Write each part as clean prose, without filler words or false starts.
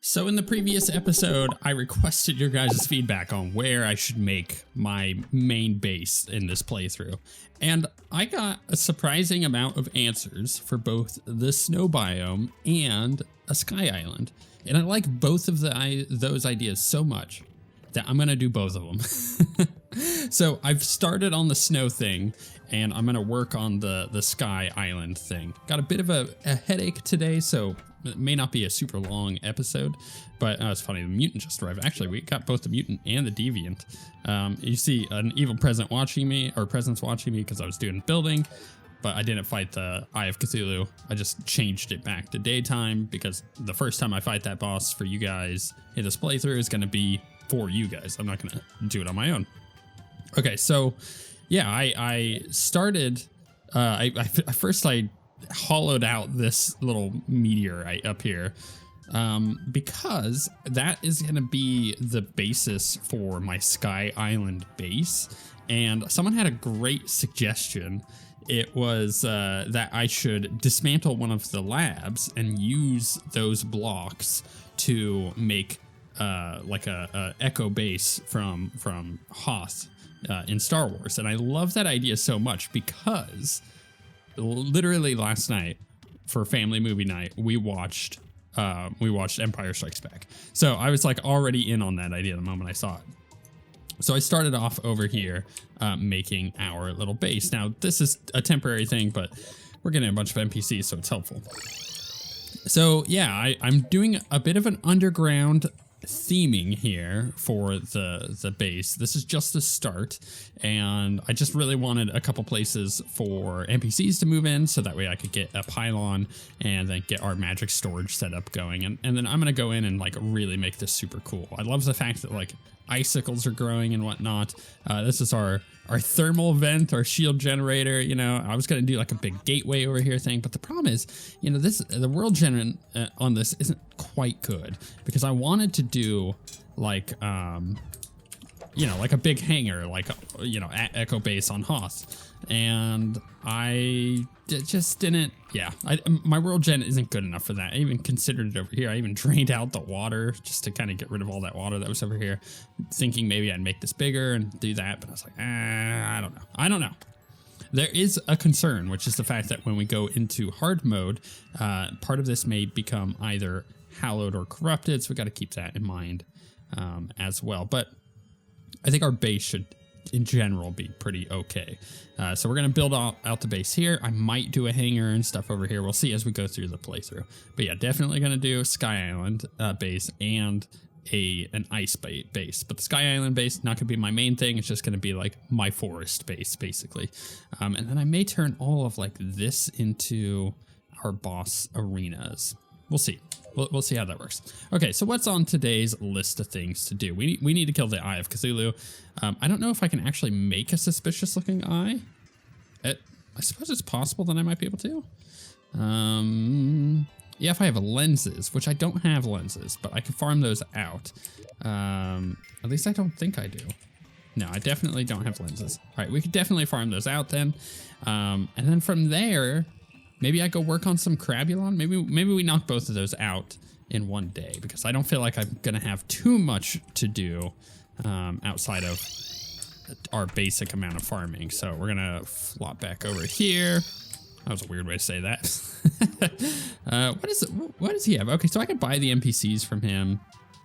So in the previous episode, I requested your guys' feedback on where I should make my main base in this playthrough. And I got a surprising amount of answers for both the snow biome and a sky island. And I like both of those ideas so much that I'm gonna do both of them. So I've started on the snow thing, and I'm gonna work on the sky island thing. Got a bit of a headache today, so it may not be a super long episode, but it's funny, the mutant just arrived. Actually, we got both the mutant and the deviant. You see an evil presence watching me because I was doing building, but I didn't fight the Eye of Cthulhu. I just changed it back to daytime because the first time I fight that boss for you guys in this playthrough is gonna be for you guys. I'm not gonna do it on my own. Okay, so yeah, I started, first I hollowed out this little meteorite up here because that is going to be the basis for my Sky Island base. And someone had a great suggestion. It was that I should dismantle one of the labs and use those blocks to make like a echo base from Hoth in Star Wars. And I love that idea so much because literally last night for family movie night, we watched Empire Strikes Back. So I was like already in on that idea the moment I saw it. So I started off over here making our little base. Now this is a temporary thing, but we're getting a bunch of NPCs, so it's helpful. So yeah, I'm doing a bit of an underground theming here for the base. This is just the start, and I just really wanted a couple places for NPCs to move in so that way I could get a pylon and then get our magic storage setup going, and then I'm gonna go in and like really make this super cool. I love the fact that like icicles are growing and whatnot. This is our thermal vent, our shield generator. You know, I was gonna do like a big gateway over here thing, but the problem is, you know, the world gen on this isn't quite good because I wanted to do like you know, like a big hangar, like, you know, echo base on Hoth, and I just didn't. Yeah, my world gen isn't good enough for that. I even considered it over here. I even drained out the water just to kind of get rid of all that water that was over here, thinking maybe I'd make this bigger and do that, but I was like, I don't know. There is a concern, which is the fact that when we go into hard mode, part of this may become either hallowed or corrupted, so we got to keep that in mind as well. But I think our base should, in general, be pretty okay. So we're going to build out the base here. I might do a hangar and stuff over here. We'll see as we go through the playthrough. But yeah, definitely going to do a Sky Island base and an ice base. But the Sky Island base, not going to be my main thing. It's just going to be like my forest base, basically. And then I may turn all of like this into our boss arenas. We'll see. We'll see how that works. Okay, so what's on today's list of things to do? We need to kill the Eye of Cthulhu. I don't know if I can actually make a suspicious looking eye. I suppose it's possible that I might be able to. Yeah, if I have lenses, which I don't have lenses, but I can farm those out. At least I don't think I do. No, I definitely don't have lenses. All right, we could definitely farm those out then. And then from there, maybe I go work on some Crabulon. Maybe we knock both of those out in one day because I don't feel like I'm gonna have too much to do outside of our basic amount of farming. So we're gonna flop back over here. That was a weird way to say that. What does he have? Okay, so I could buy the NPCs from him.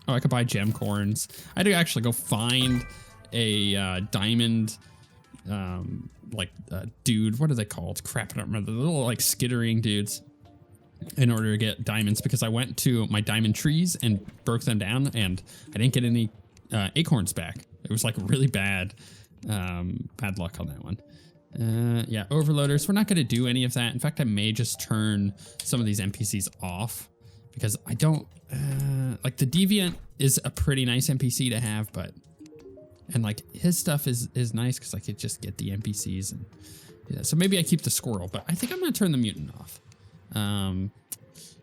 Oh, I could buy gem corns. I had to actually go find a diamond dude, what are they called? Crap, I don't remember. The little like skittering dudes in order to get diamonds because I went to my diamond trees and broke them down and I didn't get any acorns back. It was like really bad luck on that one. Yeah, overloaders. We're not going to do any of that. In fact, I may just turn some of these NPCs off because I don't like the deviant is a pretty nice NPC to have, but and like his stuff is nice because I could just get the NPCs and yeah, so maybe I keep the squirrel, but I think I'm gonna turn the mutant off.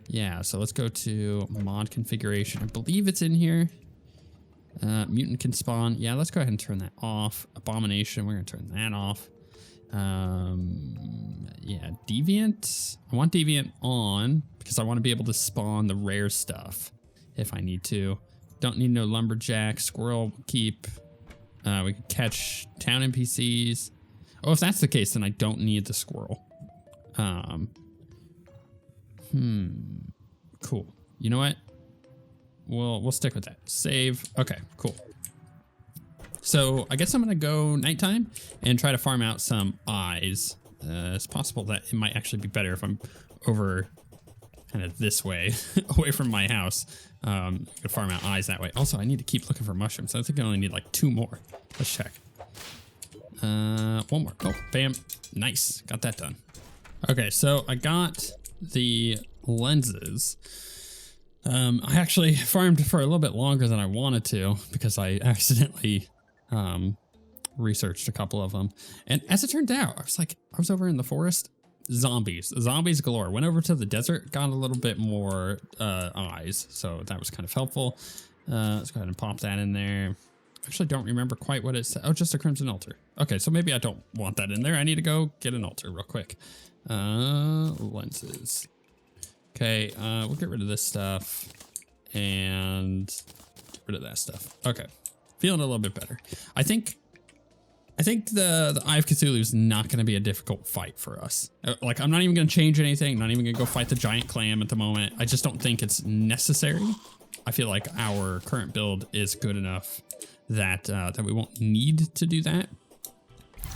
Yeah, so let's go to mod configuration. I believe it's in here. Mutant can spawn. Yeah, let's go ahead and turn that off. Abomination, we're gonna turn that off. Yeah, deviant. I want deviant on because I want to be able to spawn the rare stuff if I need to. Don't need no lumberjack. Squirrel keep. We can catch town NPCs. Oh, if that's the case, then I don't need the squirrel. Cool. You know what? We'll stick with that. Save. Okay, cool. So I guess I'm gonna go nighttime and try to farm out some eyes. It's possible that it might actually be better if I'm over kind of this way, away from my house. I could farm out eyes that way. Also, I need to keep looking for mushrooms. I think I only need like 2 more. Let's check. 1 more. Oh, bam. Nice. Got that done. Okay, so I got the lenses. I actually farmed for a little bit longer than I wanted to because I accidentally researched a couple of them. And as it turned out, I was over in the forest. Zombies galore. Went over to the desert, got a little bit more eyes, so that was kind of helpful. Let's go ahead and pop that in there. Actually don't remember quite what it said. Oh, just a crimson altar. Okay, so maybe I don't want that in there. I need to go get an altar real quick. Lenses. Okay, we'll get rid of this stuff and get rid of that stuff. Okay, feeling a little bit better. I think the Eye of Cthulhu is not going to be a difficult fight for us. Like, I'm not even going to change anything. Not even going to go fight the Giant Clam at the moment. I just don't think it's necessary. I feel like our current build is good enough that that we won't need to do that.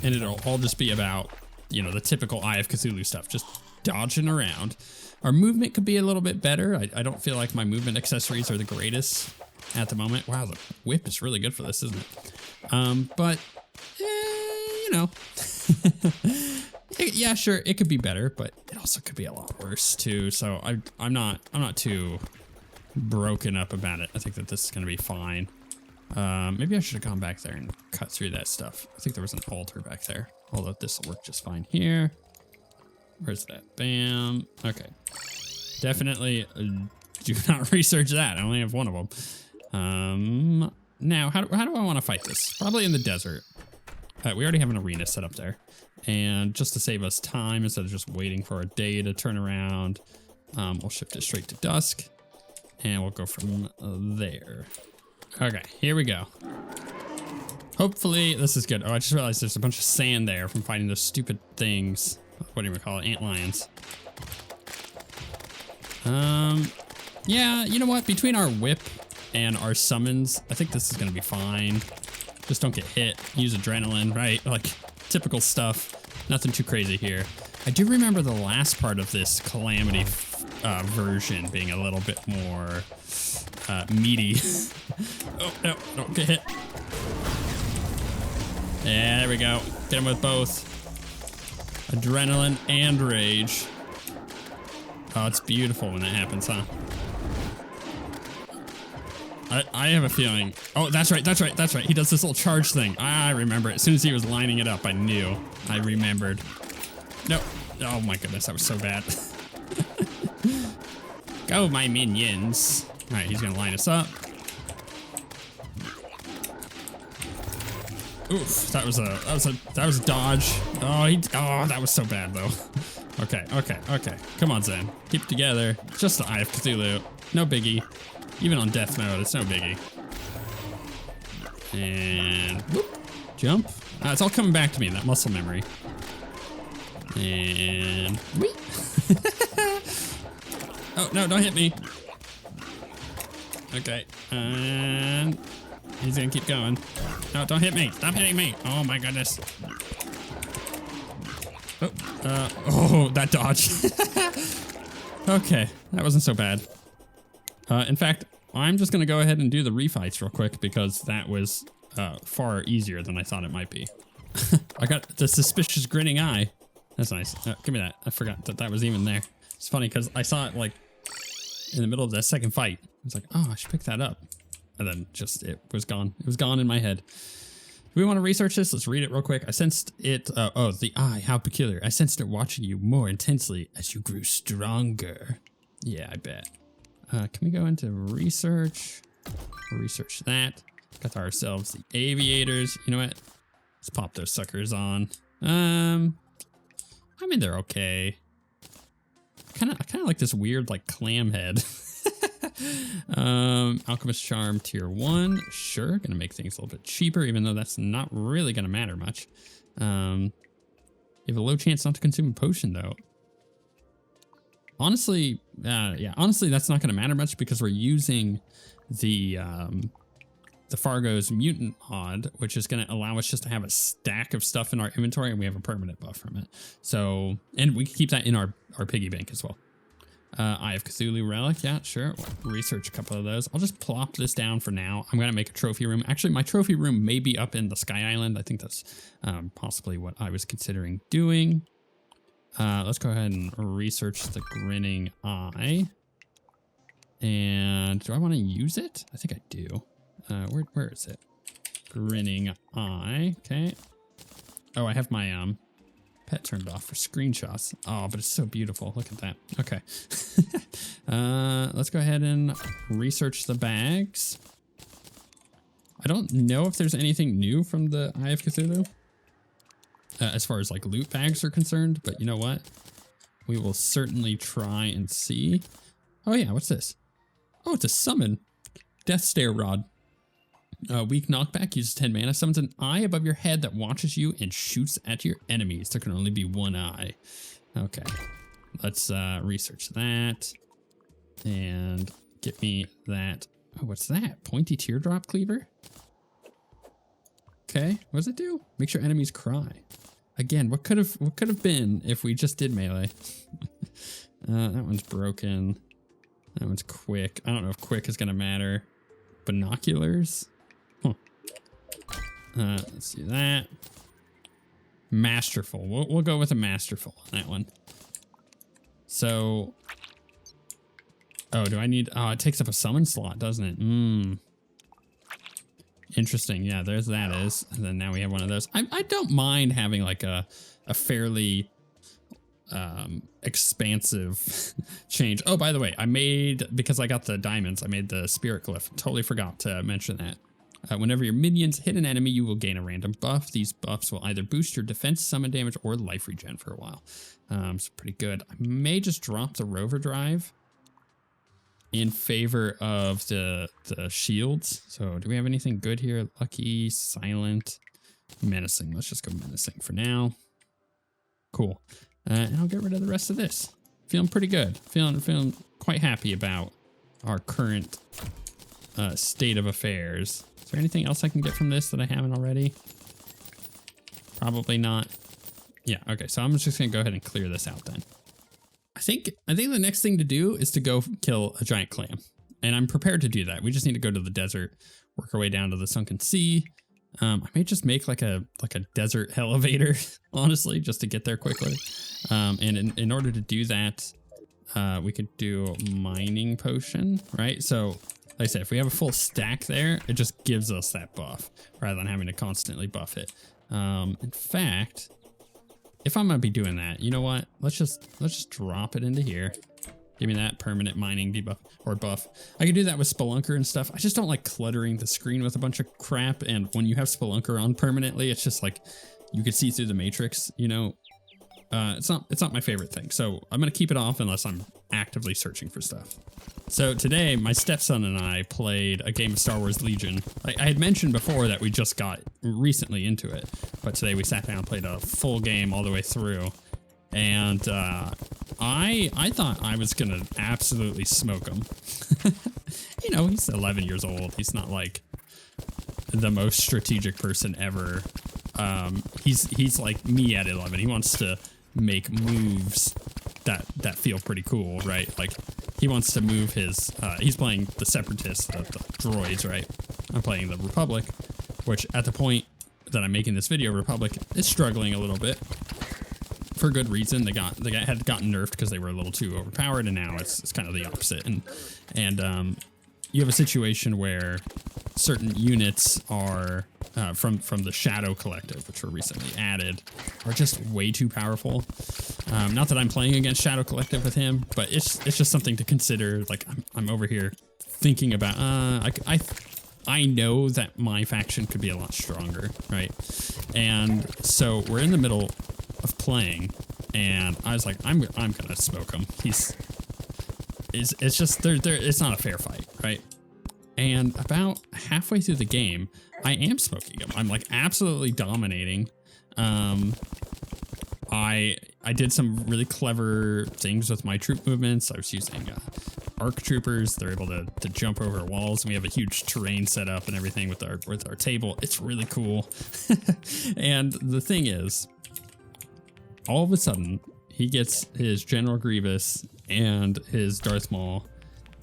And it'll all just be about, you know, the typical Eye of Cthulhu stuff, just dodging around. Our movement could be a little bit better. I don't feel like my movement accessories are the greatest at the moment. Wow, the whip is really good for this, isn't it? But you know, yeah, sure, it could be better, but it also could be a lot worse too. So I'm not too broken up about it. I think that this is gonna be fine. Maybe I should have gone back there and cut through that stuff. I think there was an altar back there, although this will work just fine here. Where's that? Bam. Okay. Definitely do not research that. I only have 1 of them. Now, how do I want to fight this? Probably in the desert. We already have an arena set up there. And just to save us time, instead of just waiting for a day to turn around, we'll shift it straight to dusk. And we'll go from there. Okay, here we go. Hopefully this is good. Oh, I just realized there's a bunch of sand there from fighting those stupid things. What do we call it? Antlions. Yeah, you know what? Between our whip and our summons, I think this is gonna be fine. Just don't get hit. Use adrenaline, right? Like, typical stuff. Nothing too crazy here. I do remember the last part of this Calamity version being a little bit more meaty. Oh, no, don't get hit. Yeah, there we go. Get him with both. Adrenaline and rage. Oh, it's beautiful when that happens, huh? I have a feeling. Oh, that's right. He does this little charge thing. I remember it. As soon as he was lining it up, I knew. I remembered. No. Oh my goodness, that was so bad. Go, my minions. All right, he's gonna line us up. Oof, that was a dodge. Oh, that was so bad though. Okay. Come on, Zen. Keep it together. Just the Eye of Cthulhu. No biggie. Even on death mode, it's no biggie. And whoop, jump. It's all coming back to me in that muscle memory. And whee. Oh no! Don't hit me. Okay, and he's gonna keep going. No, don't hit me! Stop hitting me! Oh my goodness! Oh, that dodge. Okay, that wasn't so bad. In fact, I'm just gonna go ahead and do the refights real quick because that was far easier than I thought it might be. I got the suspicious grinning eye. That's nice. Give me that. I forgot that was even there. It's funny because I saw it like in the middle of that second fight. I was like, oh, I should pick that up. And then just, it was gone. It was gone in my head. If we want to research this, let's read it real quick. I sensed it, oh, the eye, how peculiar. I sensed it watching you more intensely as you grew stronger. Yeah, I bet. Can we go into research? Research that. Got ourselves the aviators. You know what? Let's pop those suckers on. I mean, they're okay. I kind of like this weird, like, clam head. Alchemist Charm tier 1. Sure, gonna make things a little bit cheaper, even though that's not really gonna matter much. You have a low chance not to consume a potion, though. Honestly, yeah, honestly, that's not gonna matter much because we're using the Fargo's mutant mod, which is going to allow us just to have a stack of stuff in our inventory, and we have a permanent buff from it. So, and we can keep that in our piggy bank as well. Eye of Cthulhu relic, yeah, sure. We'll research a couple of those. I'll just plop this down for now. I'm going to make a trophy room. Actually, my trophy room may be up in the Sky Island. I think that's possibly what I was considering doing. Let's go ahead and research the Grinning Eye. And do I want to use it? I think I do. Where is it? Grinning Eye. Okay. Oh, I have my pet turned off for screenshots. Oh, but it's so beautiful. Look at that. Okay. Let's go ahead and research the bags. I don't know if there's anything new from the Eye of Cthulhu as far as like loot bags are concerned, but you know what? We will certainly try and see. Oh yeah, what's this? Oh, it's a summon. Death Stare Rod. Weak knockback, uses 10 mana, summons an eye above your head that watches you and shoots at your enemies. There can only be one eye. Okay, let's research that and get me that. Oh, what's that? Pointy teardrop cleaver? Okay, what does it do? Makes your enemies cry. Again, what could have been if we just did melee? That one's broken. That one's quick. I don't know if quick is gonna matter. Binoculars. Huh. Let's do that. Masterful. We'll go with a masterful on that one. So, oh, do I need? Oh, it takes up a summon slot, doesn't it? Interesting. Yeah, there's that is. And then now we have one of those. I don't mind having like a fairly expansive change. Oh, by the way, because I got the diamonds, I made the spirit glyph. Totally forgot to mention that. Whenever your minions hit an enemy, you will gain a random buff. These buffs will either boost your defense, summon damage, or life regen for a while. It's pretty good. I may just drop the rover drive in favor of the shields. So do we have anything good here? Lucky, silent, menacing. Let's just go menacing for now. Cool. And I'll get rid of the rest of this. Feeling pretty good. Feeling quite happy about our current state of affairs. Is there anything else I can get from this that I haven't already? Probably not. Yeah, okay, so I'm just gonna go ahead and clear this out then. I think the next thing to do is to go kill a giant clam. And I'm prepared to do that. We just need to go to the desert, work our way down to the sunken sea. I may just make like a desert elevator, honestly, just to get there quickly. And in order to do that, we could do a mining potion, right? So like I said, if we have a full stack there, it just gives us that buff rather than having to constantly buff it. In fact, if I'm gonna be doing that, you know what? Let's just drop it into here. Give me that permanent mining debuff or buff. I can do that with Spelunker and stuff. I just don't like cluttering the screen with a bunch of crap. And when you have Spelunker on permanently, it's just like you could see through the matrix, you know. It's not my favorite thing. So I'm gonna keep it off unless I'm actively searching for stuff. So today, my stepson and I played a game of Star Wars Legion. I had mentioned before that we just got recently into it, but today we sat down and played a full game all the way through. And I thought I was gonna absolutely smoke him. You know, he's 11 years old. He's not like the most strategic person ever. He's like me at 11. He wants to make moves that feel pretty cool, right? Like he wants to move his. He's playing the Separatists, the droids, right? I'm playing the Republic, which at the point that I'm making this video, Republic is struggling a little bit. For good reason. They had gotten nerfed because they were a little too overpowered, and now it's kind of the opposite. And you have a situation where certain units are from the Shadow Collective, which were recently added, are just way too powerful. Not that I'm playing against Shadow Collective with him, but it's just something to consider. Like I'm over here thinking about I know that my faction could be a lot stronger, right? And so we're in the middle of playing, and I was like, I'm gonna smoke him. it's just it's not a fair fight, right? And about halfway through the game, I am smoking him. I'm like absolutely dominating. I did some really clever things with my troop movements. I was using arc troopers. They're able to jump over walls, and we have a huge terrain set up and everything with our table. It's really cool. And the thing is, all of a sudden, he gets his General Grievous and his Darth Maul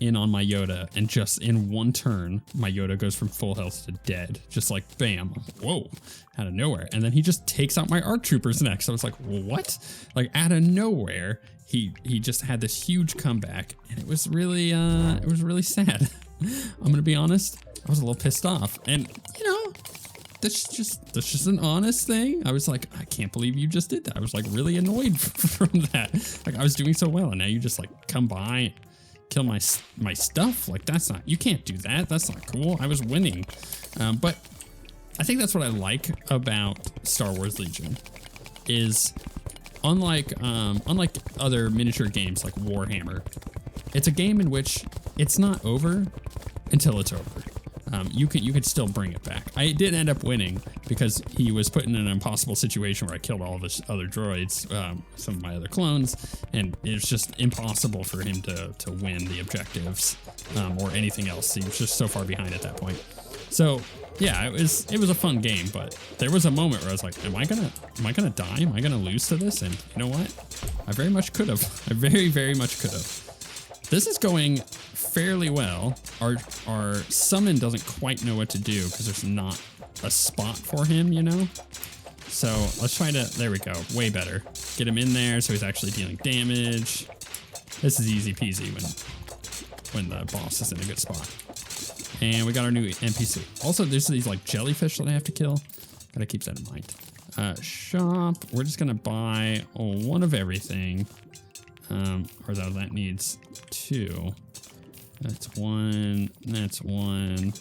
in on my Yoda, and just in one turn, my Yoda goes from full health to dead. Just like, bam, whoa, out of nowhere. And then he just takes out my ARC troopers next. I was like, what? Like, out of nowhere, he just had this huge comeback, and it was really sad. I'm gonna be honest, I was a little pissed off. And, you know, that's just an honest thing. I was like, I can't believe you just did that. I was like really annoyed from that. Like, I was doing so well, and now you just like come by, kill my stuff. Like, that's not, you can't do that. That's not cool. I was winning. But I think that's what I like about Star Wars Legion is unlike other miniature games like Warhammer, it's a game in which it's not over until it's over. You could still bring it back. I did end up winning because he was put in an impossible situation where I killed all of his other droids, some of my other clones, and it was just impossible for him to win the objectives or anything else. He was just so far behind at that point. So yeah, it was a fun game, but there was a moment where I was like, am I gonna die? Am I gonna lose to this? And you know what? I very much could have. I very, very much could have. This is going fairly well. Our summon doesn't quite know what to do because there's not a spot for him, you know? So let's try to, there we go, way better. Get him in there so he's actually dealing damage. This is easy peasy when the boss is in a good spot. And we got our new NPC. Also, there's these like jellyfish that I have to kill. Gotta keep that in mind. Shop, we're just gonna buy one of everything. Or that needs two. That's one. That's one.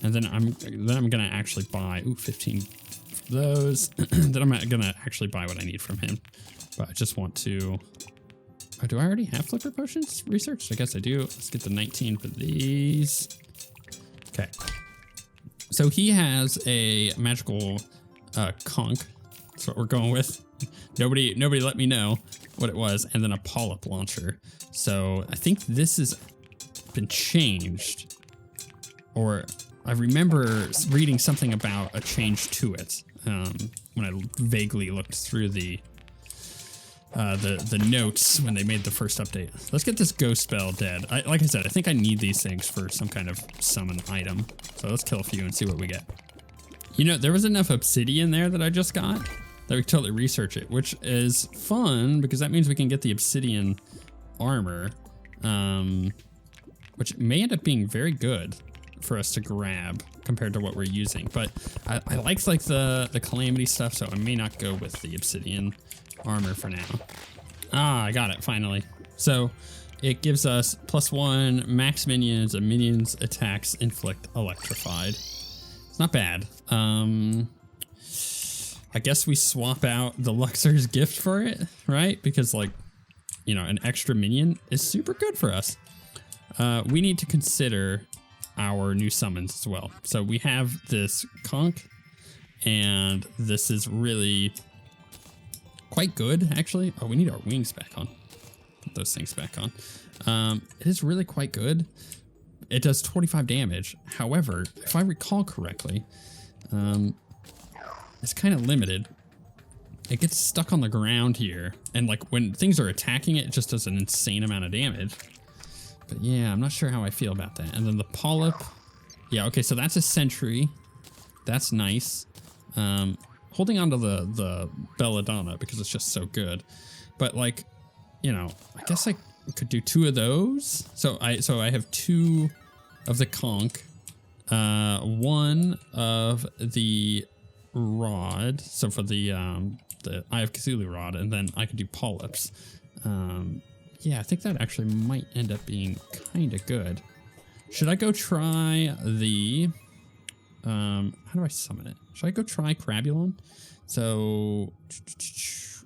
And then I'm gonna actually buy 15 of those. Then I'm gonna actually buy what I need from him. But I just want to. Oh, do I already have flipper potions researched? I guess I do. Let's get the 19 for these. Okay. So he has a magical conch. That's what we're going with. Nobody let me know what it was, and then a polyp launcher. So I think this has been changed, or I remember reading something about a change to it when I vaguely looked through the notes when they made the first update. Let's get this ghost spell dead. Like I said, I think I need these things for some kind of summon item. So let's kill a few and see what we get. You know, there was enough obsidian there that I just got that we could totally research it, which is fun because that means we can get the obsidian armor, which may end up being very good for us to grab compared to what we're using. But I like the Calamity stuff, so I may not go with the obsidian armor for now. Ah, I got it finally. So it gives us +1 max minions and minions attacks inflict electrified. It's not bad. I guess we swap out the Luxor's gift for it, right? Because, like, you know, an extra minion is super good for us. We need to consider our new summons as well. So we have this conch, and this is really quite good, actually. Oh, we need our wings back on. Put those things back on. It is really quite good. It does 25 damage. However, if I recall correctly, it's kind of limited. It gets stuck on the ground here, and like when things are attacking it, it just does an insane amount of damage. But yeah, I'm not sure how I feel about that. And then the polyp, yeah, okay, so that's a sentry. That's nice. Holding on to the belladonna because it's just so good. But like, you know, I guess I could do 2 of those. So I have 2 of the conch, 1 of the rod, so for the Eye of Cthulhu rod, and then I could do polyps. Yeah, I think that actually might end up being kind of good. Should I go try the how do I summon it? Should I go try Crabulon? So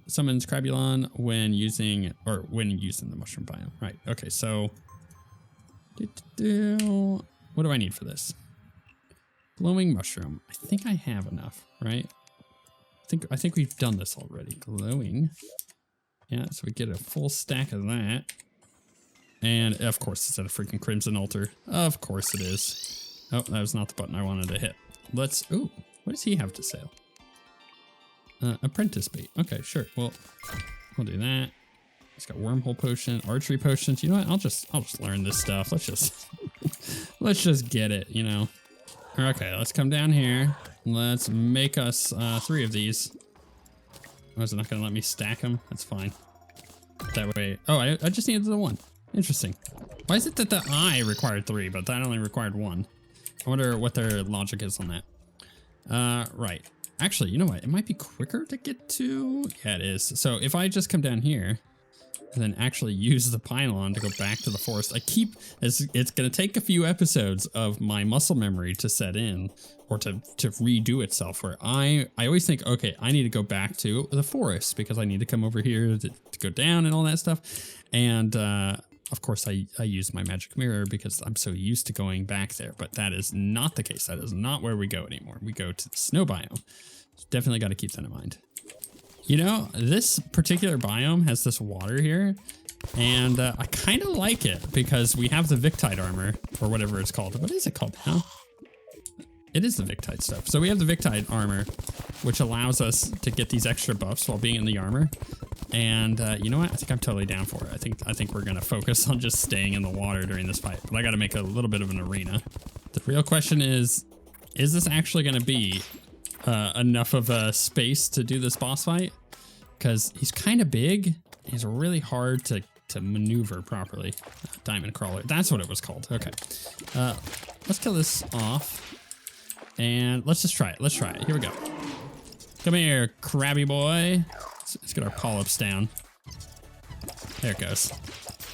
summons Crabulon when using the mushroom biome. Right. Okay. So, what do I need for this? Glowing mushroom. I think I have enough, right? I think we've done this already. Glowing. Yeah. So we get a full stack of that. And of course, it's at a freaking crimson altar. Of course it is. Oh, that was not the button I wanted to hit. Ooh, what does he have to sell? Apprentice bait. Okay, sure. Well, we'll do that. It's got wormhole potion, archery potions. You know what? I'll just learn this stuff. Let's just get it, you know. Okay, let's come down here. Let's make us 3 of these. Oh, is it not gonna let me stack them? That's fine. That way. Oh, I just needed the 1. Interesting. Why is it that the eye required 3, but that only required 1? I wonder what their logic is on that. Right. Actually, you know what? It might be quicker to get to... Yeah, it is. So if I just come down here and then actually use the pylon to go back to the forest, it's going to take a few episodes of my muscle memory to set in or to redo itself, where I always think, okay, I need to go back to the forest because I need to come over here to go down and all that stuff. And, of course, I use my magic mirror because I'm so used to going back there, but that is not the case. That is not where we go anymore. We go to the snow biome. Definitely got to keep that in mind. You know, this particular biome has this water here, and I kind of like it because we have the Victide armor, or whatever it's called. What is it called now? It is the Victide stuff. So we have the Victide armor, which allows us to get these extra buffs while being in the armor. And you know what? I think I'm totally down for it. I think we're gonna focus on just staying in the water during this fight. But I got to make a little bit of an arena. The real question is this actually gonna be enough of a space to do this boss fight? Because he's kind of big. He's really hard to maneuver properly. Diamond crawler. That's what it was called. Okay. Let's kill this off. And let's just try it. Let's try it. Here we go. Come here, crabby boy. Let's get our polyps down. There it goes.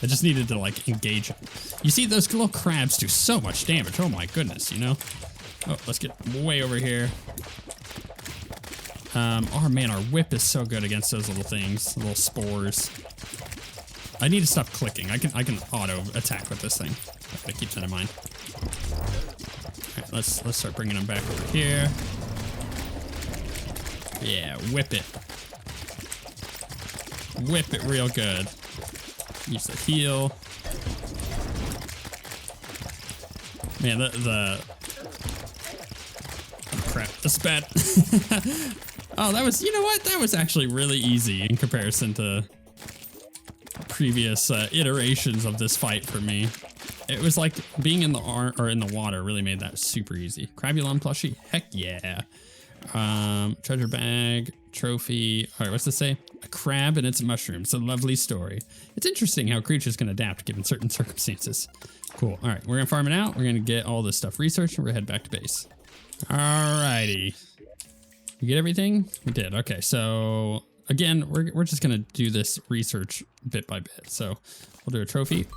I just needed to like engage it. You see, those little crabs do so much damage. Oh my goodness, you know? Oh, let's get way over here. Oh man, our whip is so good against those little things, little spores. I need to stop clicking. I can auto attack with this thing. I gotta keep that in mind. All right, let's start bringing them back over here. Yeah, whip it. Whip it real good. Use the heal. Man, oh crap, that's bad. Oh, that was, you know what? That was actually really easy in comparison to previous iterations of this fight for me. It was like being in the water really made that super easy. Crabulon plushie, heck yeah. Treasure bag, trophy. All right, what's this say? A crab and its mushrooms, a lovely story. It's interesting how creatures can adapt given certain circumstances. Cool. All right, we're gonna farm it out. We're gonna get all this stuff researched, and we're gonna head back to base. Alrighty. We get everything? We did. Okay, so again, we're just gonna do this research bit by bit. So we'll do a trophy.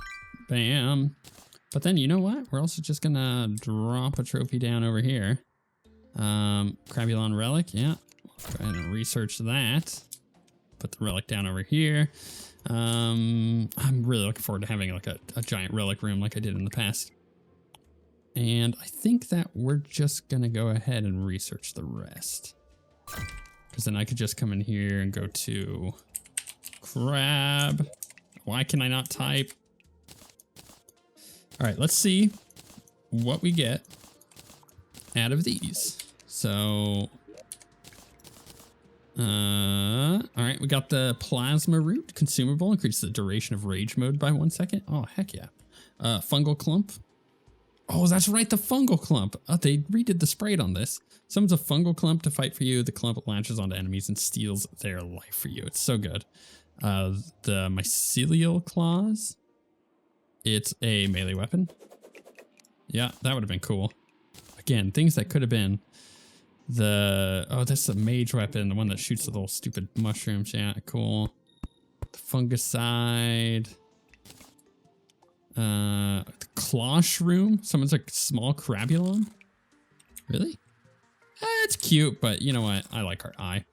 Bam. But then you know what? We're also just gonna drop a trophy down over here. Crabulon relic, yeah. Go ahead and research that. Put the relic down over here. I'm really looking forward to having like a giant relic room like I did in the past. And I think that we're just gonna go ahead and research the rest. Because then I could just come in here and go to crab. Why can I not type? All right, let's see what we get out of these. So, all right, we got the plasma root consumable, increase the duration of rage mode by 1 second. Oh, heck yeah. Fungal clump. Oh, that's right, the fungal clump. Oh, they redid the sprite on this. Summons a fungal clump to fight for you. The clump latches onto enemies and steals their life for you. It's so good. The mycelial claws. It's a melee weapon. Yeah, that would have been cool. Again, things that could have been that's the mage weapon, the one that shoots the little stupid mushrooms. Yeah, cool. The fungicide. The claw shroom. Someone's like small crabulon. Really? It's cute, but you know what? I like our eye.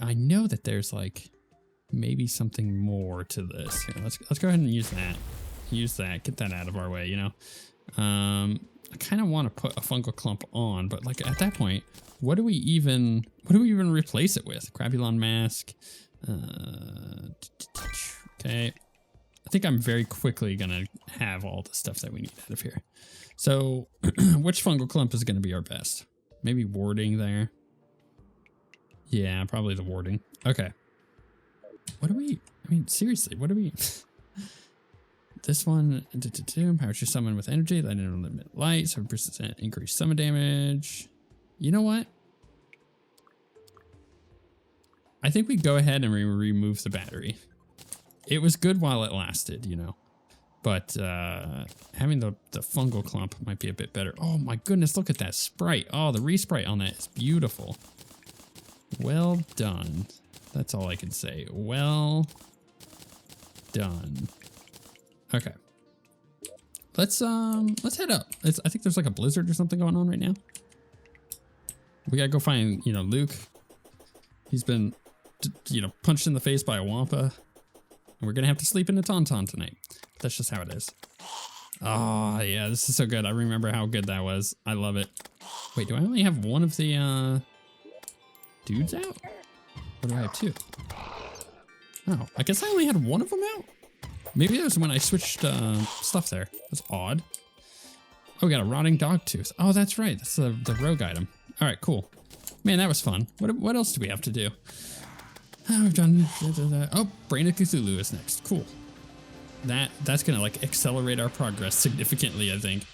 I know that there's like maybe something more to this. Here, let's go ahead and use that. Get that out of our way, you know. I kind of want to put a fungal clump on, but like at that point, what do we even replace it with? Crabulon mask. Okay. I think I'm very quickly gonna have all the stuff that we need out of here. So which fungal clump is gonna be our best? Maybe warding there. Yeah, probably the warding. Okay. What do we, I mean, seriously, what do we, this one, empowers your summon with energy, let it limit light, 7% increased summon damage. You know what? I think we go ahead and remove the battery. It was good while it lasted, you know, but having the fungal clump might be a bit better. Oh my goodness, look at that sprite. Oh, the resprite on that is beautiful. Well done. That's all I can say. Well done. Okay. Let's head up. I think there's like a blizzard or something going on right now. We gotta go find, you know, Luke. He's been, you know, punched in the face by a Wampa. And we're gonna have to sleep in a Tauntaun tonight. That's just how it is. Oh, yeah, this is so good. I remember how good that was. I love it. Wait, do I only have one of the dudes out? Or do I have two? Oh, I guess I only had one of them out. Maybe that was when I switched stuff there. That's odd. Oh, we got a rotting dog tooth. Oh, that's right. That's the rogue item. All right, cool. Man, that was fun. What else do we have to do? Oh, we've done. Oh, Brain of Cthulhu is next. Cool. That's gonna like accelerate our progress significantly, I think.